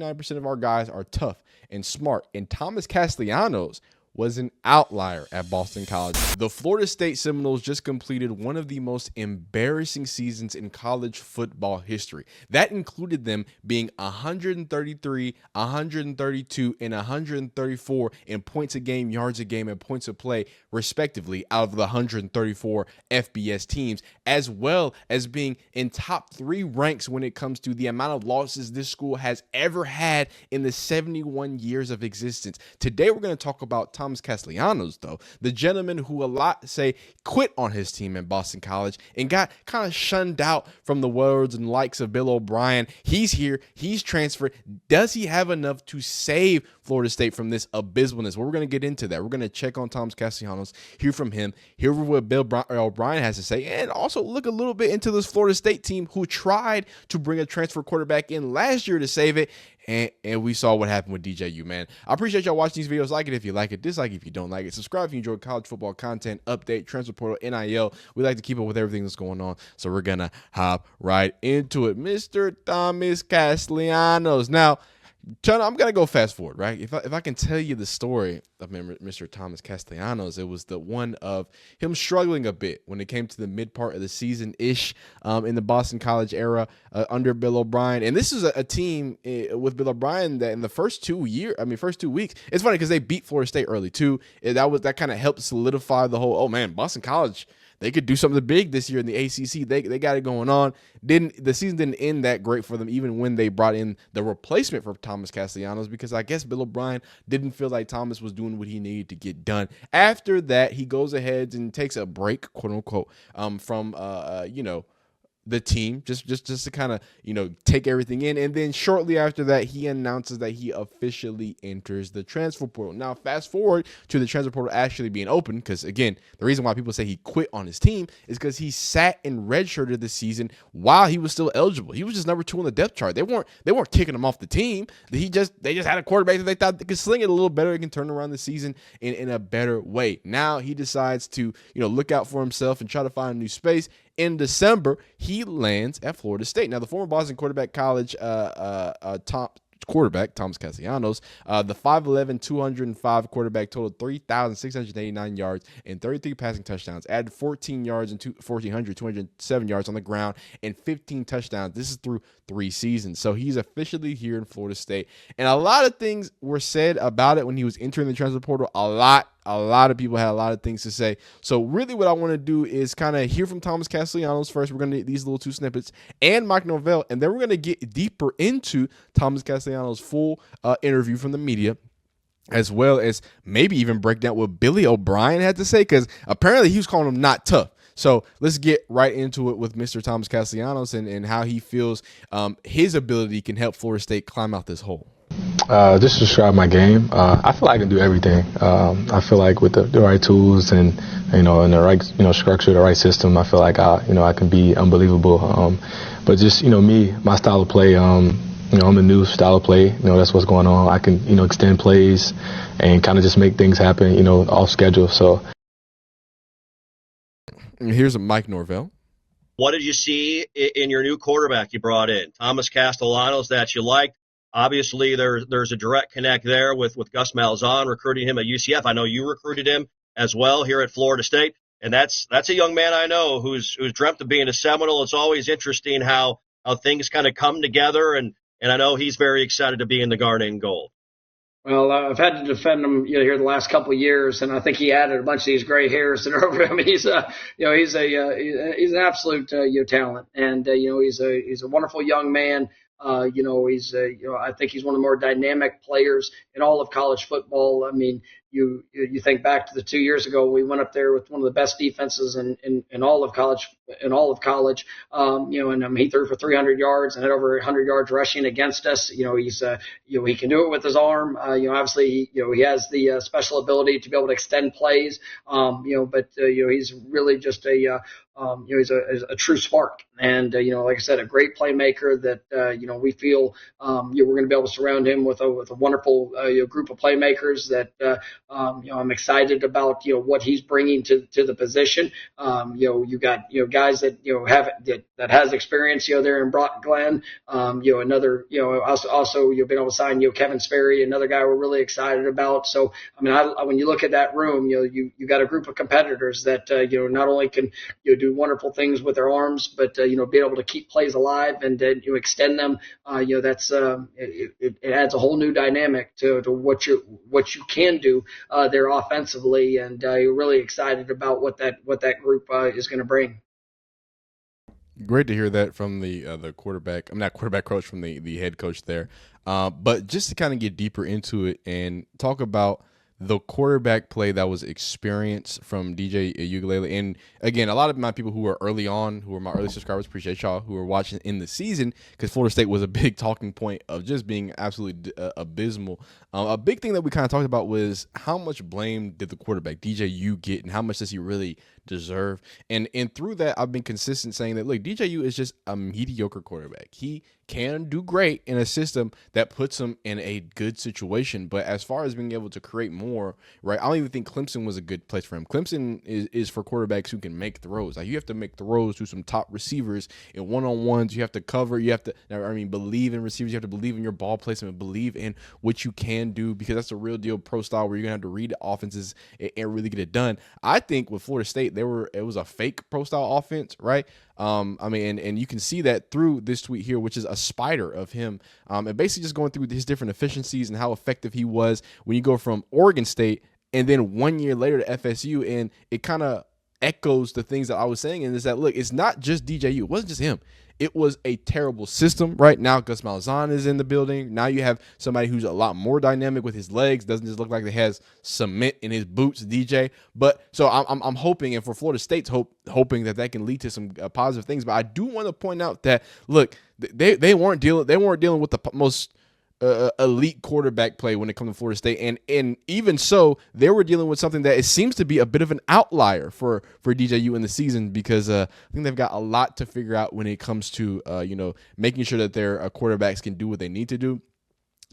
99% of our guys are tough and smart. And Thomas Castellanos was an outlier at Boston College. The Florida State Seminoles just completed one of the most embarrassing seasons in college football history. That included them being 133, 132, and 134 in points a game, yards a game, and points of play, respectively, out of the 134 FBS teams, as well as being in top 3 ranks when it comes to the amount of losses this school has ever had in the 71 years of existence. Today, we're going to talk about Thomas Castellanos, though, the gentleman who a lot say quit on his team at Boston College and got kind of shunned out from the words and likes of Bill O'Brien. He's here. He's transferred. Does he have enough to save Florida State from this abysmalness? Well, we're going to get into that. We're going to check on Thomas Castellanos, hear from him, hear what Bill O'Brien has to say, and also look a little bit into this Florida State team who tried to bring a transfer quarterback in last year to save it. And we saw what happened with DJ U, man. I appreciate y'all watching these videos. Like it if you like it. Dislike if you don't like it. Subscribe if you enjoy college football content, update, transfer portal, NIL. We like to keep up with everything that's going on. So we're going to hop right into it. Mr. Thomas Castellanos. Now, Chana, I'm going to go fast forward, right? If I can tell you the story of Mr. Thomas Castellanos, it was the one of him struggling a bit when it came to the mid part of the season-ish in the Boston College era under Bill O'Brien. And this is a team with Bill O'Brien that in the first 2 weeks, it's funny because they beat Florida State early too. That kind of helped solidify the whole, oh man, Boston College, they could do something big this year in the ACC. They got it going on. The season didn't end that great for them, even when they brought in the replacement for Thomas Castellanos, because I guess Bill O'Brien didn't feel like Thomas was doing what he needed to get done. After that, he goes ahead and takes a break, quote unquote, from the team, just to kind of, take everything in. And then shortly after that, he announces that he officially enters the transfer portal. Now, fast forward to the transfer portal actually being open, because again, the reason why people say he quit on his team is because he sat and redshirted this season while he was still eligible. He was just number 2 on the depth chart. They weren't kicking him off the team. They just had a quarterback that they thought they could sling it a little better. He can turn around the season in a better way. Now he decides to, look out for himself and try to find a new space. In December, he lands at Florida State. Now, the former Boston College top quarterback, Thomas Castellanos, the 5'11", 205 quarterback, totaled 3,689 yards and 33 passing touchdowns, added 14 yards and 207 yards on the ground, and 15 touchdowns. This is through 3 seasons. So he's officially here in Florida State. And a lot of things were said about it when he was entering the transfer portal. A lot of people had a lot of things to say. So really what I want to do is kind of hear from Thomas Castellanos first. We're going to get these little 2 snippets and Mike Norvell, and then we're going to get deeper into Thomas Castellanos' full interview from the media, as well as maybe even break down what Billy O'Brien had to say, because apparently he was calling him not tough. So let's get right into it with Mr. Thomas Castellanos and how he feels his ability can help Florida State climb out this hole. Just to describe my game, I feel like I can do everything. I feel like with the right tools and and the right structure, the right system, I feel like I can be unbelievable. But just my style of play, I'm a new style of play. That's what's going on. I can extend plays and kind of just make things happen off schedule. So here's a Mike Norvell. What did you see in your new quarterback you brought in, Thomas Castellanos, that you liked? Obviously, there's a direct connect there with Gus Malzahn recruiting him at UCF. I know you recruited him as well here at Florida State, and that's a young man I know who's dreamt of being a Seminole. It's always interesting how things kind of come together, and I know he's very excited to be in the Garnet and Gold. Well, I've had to defend him, here the last couple of years, and I think he added a bunch of these gray hairs that are over him. He's an absolute talent, and he's a wonderful young man. I think he's one of the more dynamic players in all of college football. I mean, you think back to the 2 years ago, we went up there with one of the best defenses in all of college. He threw for 300 yards and had over 100 yards rushing against us. He can do it with his arm. Obviously, he has the special ability to be able to extend plays. He's really just he's a true spark, and like I said, a great playmaker that we feel we're going to be able to surround him with a wonderful group of playmakers that I'm excited about what he's bringing to the position. You got guys that have that has experience there in Brock Glenn. Another also you've been able to sign Kevin Sperry, another guy we're really excited about. So I mean, when you look at that room, you got a group of competitors that not only can do wonderful things with their arms, but be able to keep plays alive and extend them. That's it adds a whole new dynamic to what you can do there offensively, and you're really excited about what that group is going to bring. Great to hear that from the quarterback. I'm not quarterback coach, from the head coach there. But just to kind of get deeper into it and talk about the quarterback play that was experienced from DJ Uiagalelei. And again, a lot of my people who are early on, who are my early subscribers, appreciate y'all who are watching in the season, because Florida State was a big talking point of just being absolutely abysmal. A big thing that we kind of talked about was how much blame did the quarterback, DJ U, get, and how much does he really deserve? And through that, I've been consistent saying that, look, DJ U is just a mediocre quarterback. He can do great in a system that puts him in a good situation, but as far as being able to create more, right, I don't even think Clemson was a good place for him. Clemson is for quarterbacks who can make throws. Like, you have to make throws to some top receivers in one-on-ones. You have to cover. You have to, believe in receivers. You have to believe in your ball placement, believe in what you can do, because that's a real deal pro style where you're gonna have to read offenses and really get it done. I think with Florida State, it was a fake pro style offense, right? And you can see that through this tweet here, which is a spider of him, and basically just going through his different efficiencies and how effective he was when you go from Oregon State and then 1 year later to FSU, and it kind of echoes the things that I was saying, and is that, look, it's not just DJU. It wasn't just him. It was a terrible system. Right now, Gus Malzahn is in the building. Now you have somebody who's a lot more dynamic with his legs. Doesn't just look like he has cement in his boots, DJ. But so I'm hoping, and for Florida State's hoping that can lead to some positive things. But I do want to point out that, look, they weren't dealing with the most elite quarterback play when it comes to Florida State, and even so, they were dealing with something that it seems to be a bit of an outlier for DJU in the season, because I think they've got a lot to figure out when it comes to making sure that their quarterbacks can do what they need to do.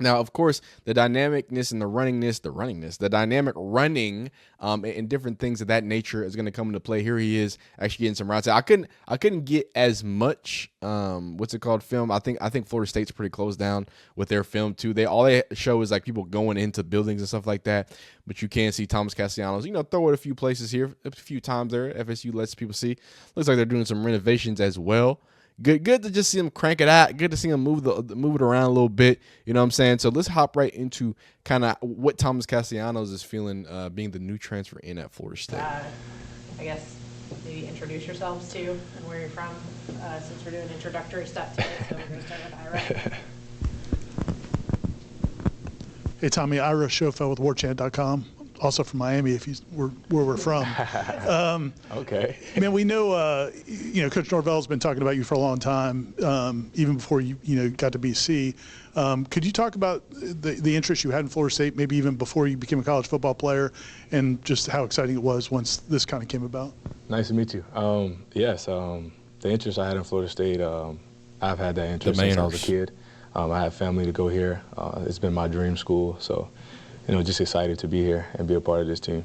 Now, of course, the dynamicness and the dynamic running, and different things of that nature is going to come into play. Here he is actually getting some routes. I couldn't get as much film. I think Florida State's pretty closed down with their film too. All they show is like people going into buildings and stuff like that. But you can see Thomas Castellanos, throw it a few places here, a few times there. FSU lets people see. Looks like they're doing some renovations as well. Good to just see him crank it out. Good to see him move it around a little bit. You know what I'm saying? So let's hop right into kind of what Thomas Castellanos is feeling, being the new transfer in at Florida State. I guess maybe introduce yourselves too and where you're from, since we're doing introductory stuff today. So we're going to start with Ira. Hey, Tommy, Ira Schofel with warchant.com. Also from Miami, where we're from. Okay. Man, we know, Coach Norvell's been talking about you for a long time, even before you got to BC. Could you talk about the interest you had in Florida State, maybe even before you became a college football player, and just how exciting it was once this kind of came about? Nice to meet you. Yes, the interest I had in Florida State, I've had that interest since I was a kid. I have family to go here. It's been my dream school, so just excited to be here and be a part of this team.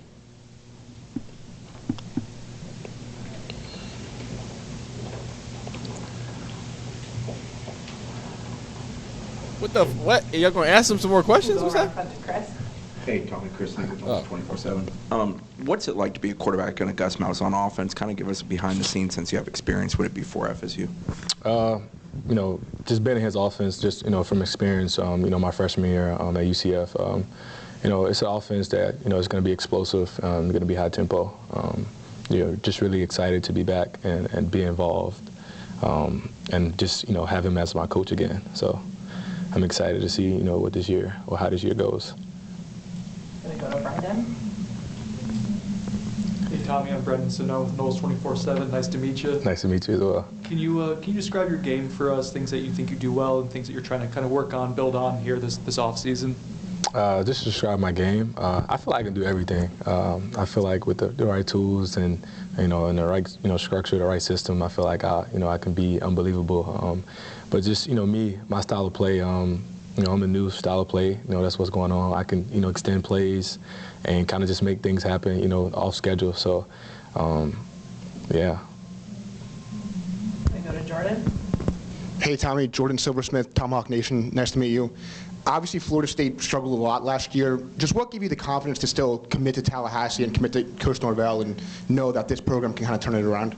What? Y'all gonna ask him some more questions? What's that? Chris. Hey, Tommy, Chris, 24/7. What's it like to be a quarterback in a Gus Malzahn offense? Kind of give us a behind the scenes, since you have experience with it before FSU. Just being in his offense, just from experience. My freshman year at UCF. It's an offense that is going to be explosive, going to be high tempo. Just really excited to be back and be involved, and just have him as my coach again. So I'm excited to see what this year, or how this year goes. Gonna go to Brendan. Hey Tommy, I'm Brendan Sano with Knowles 24/7. Nice to meet you. Nice to meet you as well. Can you describe your game for us? Things that you think you do well, and things that you're trying to kind of work on, build on here this off season. Just to describe my game, I feel like I can do everything. I feel like with the right tools and in the right structure, the right system, I feel like I can be unbelievable. But just me, my style of play, I'm a new style of play. That's what's going on. I can, extend plays and kind of just make things happen, off schedule. So, yeah. We go to Jordan. Hey, Tommy, Jordan Silversmith, Tomahawk Nation. Nice to meet you. Obviously, Florida State struggled a lot last year. Just what gave you the confidence to still commit to Tallahassee and commit to Coach Norvell and know that this program can kind of turn it around?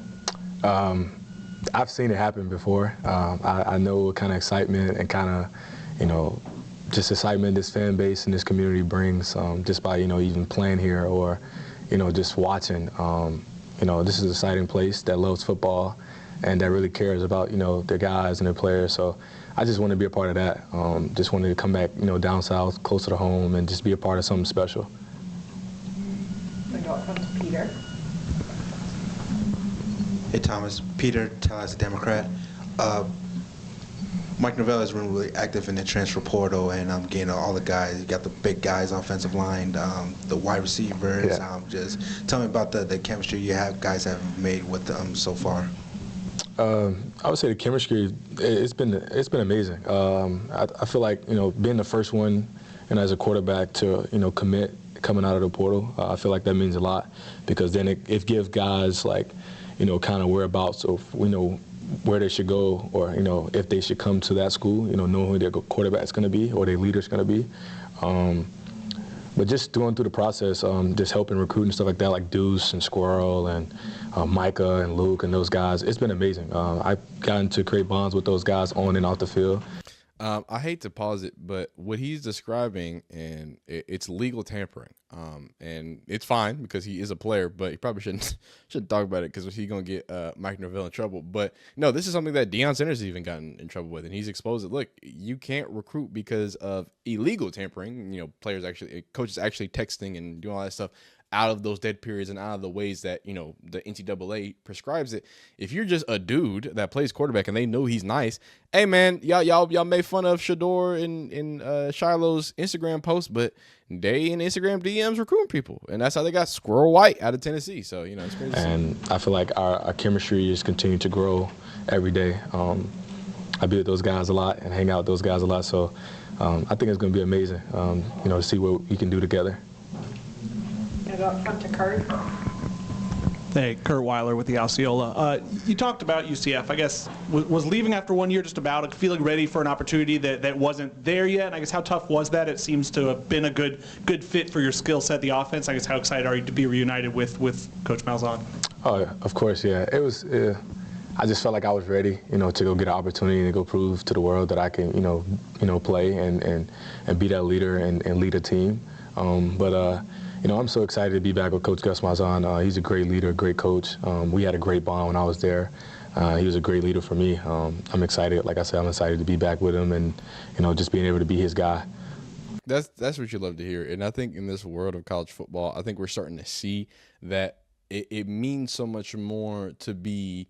I've seen it happen before. I know what kind of excitement and kind of, just excitement this fan base and this community brings just by, even playing here or, just watching. This is an exciting place that loves football and that really cares about, their guys and their players. So I just want to be a part of that. Just wanted to come back, down south, closer to home, and just be a part of something special. We go up to Peter. Hey, Thomas. Peter, Tallahassee Democrat. Mike Norvell is really active in the transfer portal, and I'm getting all the guys. You got the big guys, offensive line, the wide receivers. Yeah. Just tell me about the chemistry you guys have made with them so far. I would say the chemistry, it's been amazing. I feel like, being the first one, as a quarterback to, commit coming out of the portal, I feel like that means a lot because then it gives guys like, kind of whereabouts of, where they should go or, if they should come to that school, knowing who their quarterback's going to be or their leader's going to be. But just going through the process, just helping recruit and stuff like that, like Deuce and Squirrel and Micah and Luke and those guys, it's been amazing. I've gotten to create bonds with those guys on and off the field. I hate to pause it, but what he's describing, and it's legal tampering, and it's fine because he is a player, but he probably shouldn't talk about it because he's gonna get Mike Norvell in trouble. But no, this is something that Deion Sanders even gotten in trouble with, and he's exposed it. Look, you can't recruit because of illegal tampering. Coaches actually texting and doing all that stuff out of those dead periods and out of the ways that, the NCAA prescribes it. If you're just a dude that plays quarterback and they know he's nice, hey man, y'all made fun of Shador in Shiloh's Instagram post, but they in Instagram DMs recruiting people, and that's how they got Squirrel White out of Tennessee. So it's crazy. And I feel like our chemistry is continuing to grow every day. I be with those guys a lot and hang out with those guys a lot. So I think it's going to be amazing, to see what we can do together. Go up front to Kurt. Hey, Kurt Weiler with the Osceola. You talked about UCF. I guess was leaving after 1 year just about it, feeling ready for an opportunity that wasn't there yet. And I guess how tough was that? It seems to have been a good fit for your skill set, the offense. I guess how excited are you to be reunited with Coach Malzahn? Oh, of course, yeah. It was. I just felt like I was ready, to go get an opportunity to go prove to the world that I can, play and be that leader and lead a team. I'm so excited to be back with Coach Gus Malzahn. He's a great leader, great coach. We had a great bond when I was there. He was a great leader for me. I'm excited. Like I said, I'm excited to be back with him and, just being able to be his guy. That's what you love to hear. And I think in this world of college football, I think we're starting to see that it means so much more to be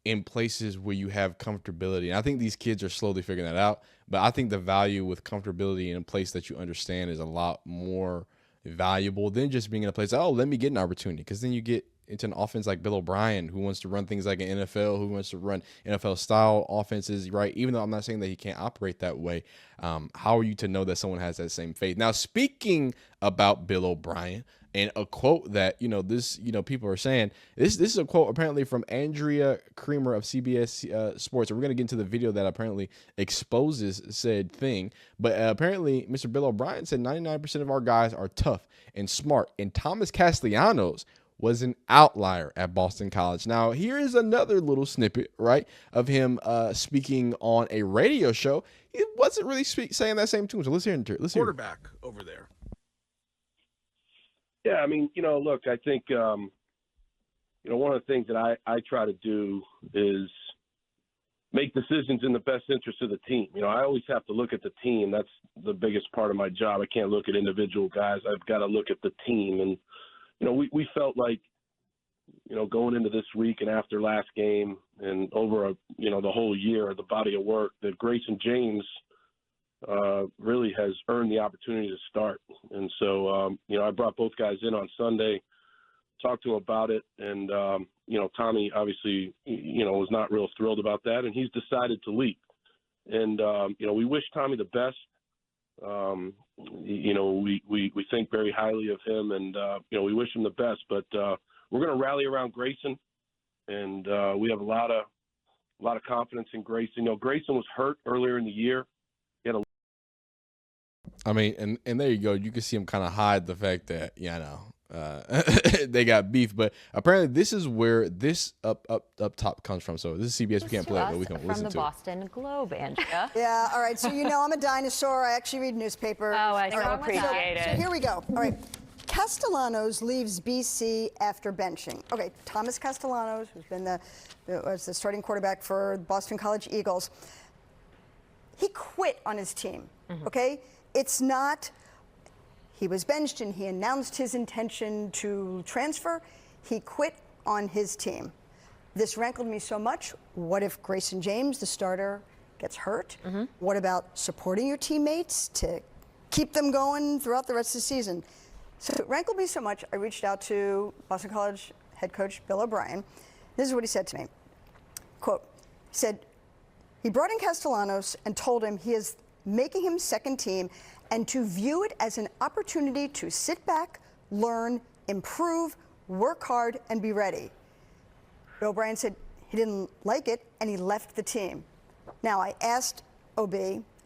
in places where you have comfortability. And I think these kids are slowly figuring that out. But I think the value with comfortability in a place that you understand is a lot more valuable than just being in a place, let me get an opportunity, because then you get into an offense like Bill O'Brien, who wants to run things like an NFL, who wants to run NFL style offenses, right? Even though I'm not saying that he can't operate that way, how are you to know that someone has that same faith? Now, speaking about Bill O'Brien, and a quote that, people are saying, this is a quote apparently from Andrea Creamer of CBS Sports. And we're going to get into the video that apparently exposes said thing. But apparently, Mr. Bill O'Brien said 99% of our guys are tough and smart. And Thomas Castellanos was an outlier at Boston College. Now, here is another little snippet, right, of him speaking on a radio show. He wasn't really saying that same tune. So let's hear it. Quarterback over there. Yeah, I mean, look, I think, one of the things that I try to do is make decisions in the best interest of the team. I always have to look at the team. That's the biggest part of my job. I can't look at individual guys. I've got to look at the team. And, we felt like, going into this week and after last game and over, the whole year, the body of work, that Grayson James really has earned the opportunity to start. And so, I brought both guys in on Sunday, talked to him about it. And, Tommy obviously, was not real thrilled about that. And he's decided to leave. And, we wish Tommy the best. We think very highly of him, and, we wish him the best. But we're going to rally around Grayson, and we have a lot of confidence in Grayson. Grayson was hurt earlier in the year. He had and there you go. You can see him kind of hide the fact that, they got beef. But apparently this is where this up top comes from. So this is CBS. We can't play it, but we can listen to it. From the Boston Globe, Andrea. Yeah, all right. So I'm a dinosaur. I actually read newspapers. Oh, I appreciate it. So here we go. All right. Castellanos leaves BC after benching. Okay, Thomas Castellanos, who's been was the starting quarterback for Boston College Eagles, he quit on his team, okay? It's not, he was benched and he announced his intention to transfer. He quit on his team. This rankled me so much. What if Grayson James, the starter, gets hurt? What about supporting your teammates to keep them going throughout the rest of the season? So it rankled me so much, I reached out to Boston College head coach Bill O'Brien. This is what he said to me. Quote, he said, he brought in Castellanos and told him he is making him second team and to view it as an opportunity to sit back, learn, improve, work hard, and be ready. Bill O'Brien said he didn't like it and he left the team. Now, I asked OB,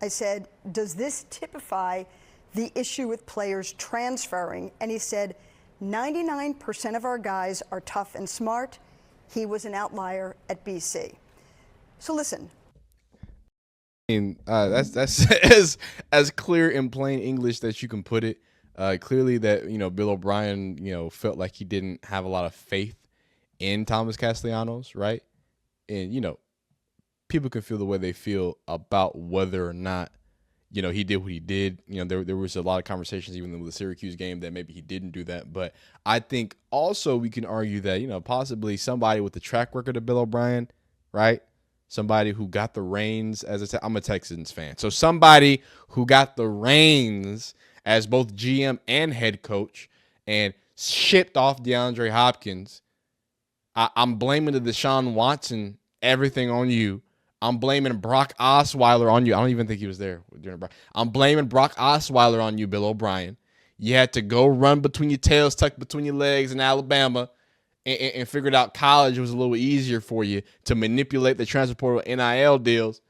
I said, does this typify the issue with players transferring? And he said, 99% of our guys are tough and smart. He was an outlier at BC. So listen. That's as clear in plain English that you can put it. Clearly that, Bill O'Brien, felt like he didn't have a lot of faith in Thomas Castellanos, right? And, people can feel the way they feel about whether or not, he did what he did. There was a lot of conversations even with the Syracuse game that maybe he didn't do that. But I think also we can argue that, possibly somebody with the track record of Bill O'Brien, right? Somebody who got the reins I'm a Texans fan. So somebody who got the reins as both GM and head coach and shipped off DeAndre Hopkins. I'm blaming the Deshaun Watson, everything on you. I'm blaming Brock Osweiler on you. I don't even think he was there during Brock. I'm blaming Brock Osweiler on you, Bill O'Brien. You had to go run between your tails, tucked between your legs in Alabama, and figured out college was a little easier for you to manipulate the transfer portal NIL deals.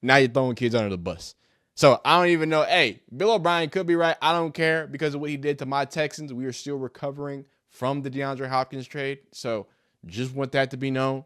Now you're throwing kids under the bus. So I don't even know. Hey, Bill O'Brien could be right. I don't care because of what he did to my Texans. We are still recovering from the DeAndre Hopkins trade. So just want that to be known.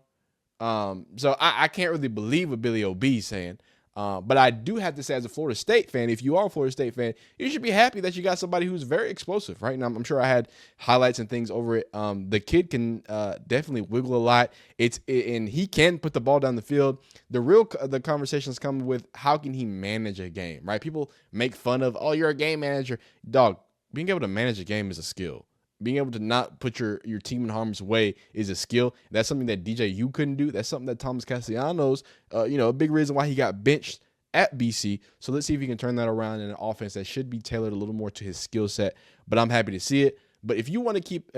So I can't really believe what Billy O.B. is saying. But I do have to say, as a Florida State fan, if you are a Florida State fan, you should be happy that you got somebody who's very explosive, right? Now, I'm sure I had highlights and things over it. The kid can definitely wiggle a lot. And he can put the ball down the field. The conversations come with how can he manage a game, right? People make fun of, oh, you're a game manager. Dog, being able to manage a game is a skill. Being able to not put your team in harm's way is a skill. That's something that DJ U couldn't do. That's something that Thomas Castellanos, a big reason why he got benched at BC. So let's see if he can turn that around in an offense that should be tailored a little more to his skill set. But I'm happy to see it. But if you want to keep,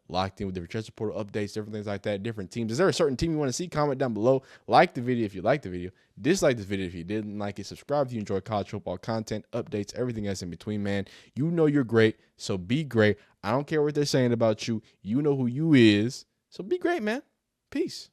locked in with different transfer portal updates, different things like that, different teams, is there a certain team you want to see? Comment down below. Like the video if you like the video. Dislike this video if you didn't like it. Subscribe if you enjoy college football content, updates, everything else in between, man. You know you're great, so be great. I don't care what they're saying about you. You know who you is, so be great, man. Peace.